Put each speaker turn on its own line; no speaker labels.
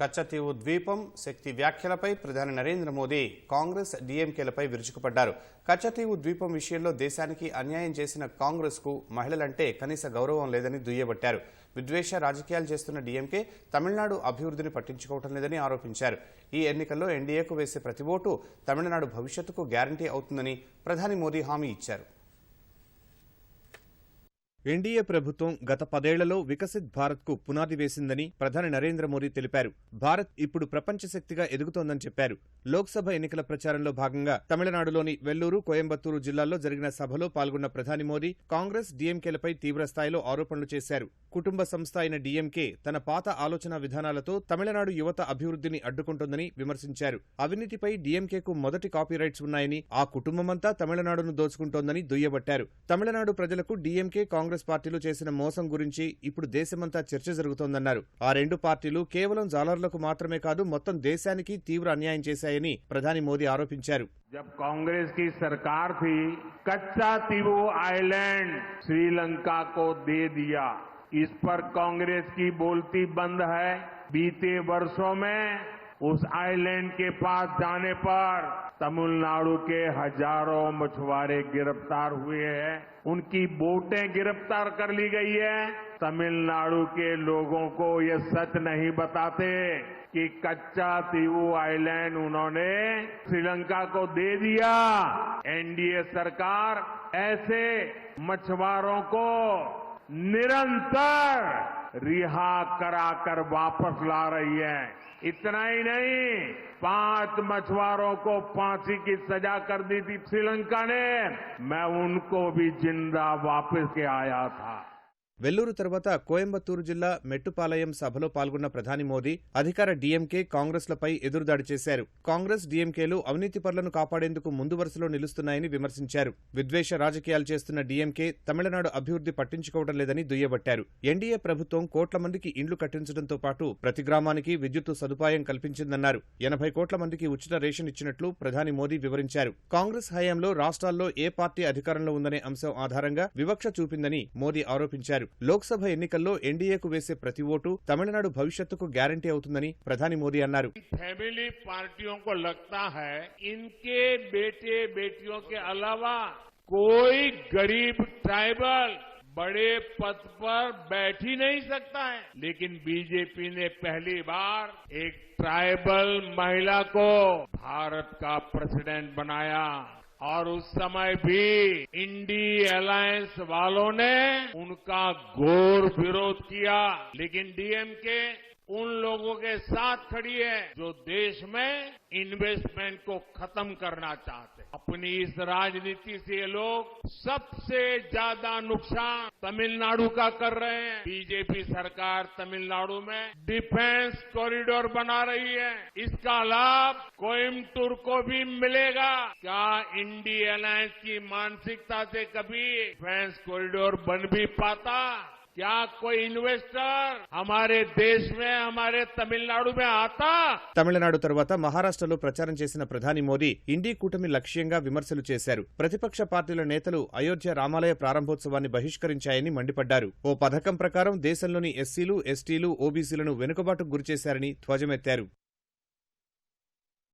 కచ్చతీవు ద్వీపం శక్తి వ్యాఖ్యలపై ప్రధాని నరేంద్ర మోదీ కాంగ్రెస్ డీఎంకేలపై విరుచుకుపడ్డారు. కచ్చతీవు ద్వీపం విషయంలో దేశానికి అన్యాయం చేసిన కాంగ్రెస్ కు మహిళలంటే కనీస గౌరవం లేదని దుయ్యబట్టారు. విద్వేష రాజకీయాలు చేస్తున్న డీఎంకే తమిళనాడు అభివృద్ధిని పట్టించుకోవటం లేదని ఆరోపించారు. ఈ ఎన్నికల్లో ఎన్డీఏకు వేసే ప్రతి ఓటు తమిళనాడు భవిష్యత్తుకు గ్యారంటీ అవుతుందని ప్రధాని మోదీ హామీ ఇచ్చారు. ఎన్డీఏ ప్రభుత్వం గత 10 ఏళ్లలో వికసిత్ భారత్ కు పునాది వేసిందని ప్రధాని నరేంద్ర మోదీ తెలిపారు. భారత్ ఇప్పుడు ప్రపంచ శక్తిగా ఎదుగుతోందని చెప్పారు. లోక్సభ ఎన్నికల ప్రచారంలో భాగంగా తమిళనాడులోని వెల్లూరు, కోయంబత్తూరు జిల్లాల్లో జరిగిన సభలో పాల్గొన్న ప్రధాని మోదీ కాంగ్రెస్ డీఎంకేలపై తీవ్రస్థాయిలో ఆరోపణలు చేశారు. కుటుంబ సంస్థ అయిన డీఎంకే తన పాత ఆలోచన విధానాలతో తమిళనాడు యువత అభివృద్ధిని అడ్డుకుంటోందని విమర్శించారు. అవినీతిపై డీఎంకేకు మొదటి కాపీరైట్స్ ఉన్నాయని, ఆ కుటుంబమంతా తమిళనాడును దోచుకుంటోందని దుయ్యబట్టారు. తమిళనాడు ప్రజలకు డీఎంకే, కాంగ్రెస్ పార్టీలు చేసిన మోసం గురించి ఇప్పుడు దేశమంతా చర్చ జరుగుతోందన్నారు. ఆ రెండు పార్టీలు కేవలం జాలర్లకు మాత్రమే కాదు, మొత్తం దేశానికి తీవ్ర అన్యాయం చేశాయని ప్రధాని మోదీ ఆరోపించారు.
जब कांग्रेस की सरकार थी, कच्चा तीवू आइलैंड श्रीलंका को दे दिया। इस पर कांग्रेस की बोलती बंद है। बीते वर्षों में उस आइलैंड के पास जाने पर तमिलनाडु के हजारों मछुआरे गिरफ्तार हुए हैं, उनकी बोटें गिरफ्तार कर ली गई है। तमिलनाडु के लोगों को ये सच नहीं बताते कि कच्चा तीवू आइलैंड उन्होंने श्रीलंका को दे दिया। एनडीए सरकार ऐसे मछुआरों को निरंतर रिहा कराकर वापस ला रही है। इतना ही नहीं, 5 मछुआरों को फांसी की सजा कर दी थी श्रीलंका ने, मैं उनको भी जिंदा वापस के आया था।
వెల్లూరు తర్వాత కోయంబత్తూరు జిల్లా మెట్టుపాలయం సభలో పాల్గొన్న ప్రధాని మోదీ అధికార డీఎంకే, కాంగ్రెస్లపై ఎదురుదాడి చేశారు. కాంగ్రెస్ డీఎంకేలు అవినీతి పరులను కాపాడేందుకు ముందు వరుసలో నిలుస్తున్నాయని విమర్శించారు. విద్వేష రాజకీయాలు చేస్తున్న డీఎంకే తమిళనాడు అభివృద్ధి పట్టించుకోవడం లేదని దుయ్యబట్టారు. ఎన్డీఏ ప్రభుత్వం కోట్ల మందికి ఇండ్లు కట్టించడంతో పాటు ప్రతి గ్రామానికి విద్యుత్తు సదుపాయం కల్పించిందన్నారు. 80 కోట్ల మందికి ఉచిత రేషన్ ఇచ్చినట్లు ప్రధాని మోదీ వివరించారు. కాంగ్రెస్ హయాంలో రాష్ట్రాల్లో ఏ పార్టీ అధికారంలో ఉందనే అంశం ఆధారంగా వివక్ష చూపిందని మోదీ ఆరోపించారు. లోక్సభ ఎన్నికల్లో ఎన్డీఏకు వేసే ప్రతి ఓటు తమిళనాడు భవిష్యత్తుకు గ్యారంటీ అవుతుందని ప్రధాని మోదీ అన్నారు.
फैमिली पार्टियों को लगता है इनके बेटे बेटियों के अलावा कोई गरीब ट्राइबल बड़े पद पर बैठ ही नहीं सकता है, लेकिन बीजेपी ने पहली बार एक ट्राइबल महिला को भारत का प्रेसिडेंट बनाया और उस समय भी इंडी अलायंस वालों ने उनका घोर विरोध किया, लेकिन डीएमके उन लोगों के साथ खड़ी है जो देश में इन्वेस्टमेंट को खत्म करना चाहते हैं। अपनी इस राजनीति से ये लोग सबसे ज्यादा नुकसान तमिलनाडु का कर रहे हैं। बीजेपी सरकार तमिलनाडु में डिफेंस कॉरिडोर बना रही है, इसका लाभ कोयम्बटूर को भी मिलेगा। क्या इंडी अलायंस की मानसिकता से कभी डिफेंस कॉरिडोर बन भी पाता? क्या कोई इन्वेस्टर हमारे देश में, हमारे तमिलनाडु में आता?
తమిళనాడు తర్వాత మహారాష్ట్రలో ప్రచారం చేసిన ప్రధాని మోదీ ఇండీ కూటమి లక్ష్యంగా విమర్శలు చేశారు. ప్రతిపక్ష పార్టీల నేతలు అయోధ్య రామాలయ ప్రారంభోత్సవాన్ని బహిష్కరించాయని మండిపడ్డారు. ఓ పథకం ప్రకారం దేశంలోని ఎస్సీలు, ఎస్టీలు, ఓబీసీలను వెనుకబాటుకు గురిచేశారని ధ్వజమెత్తారు.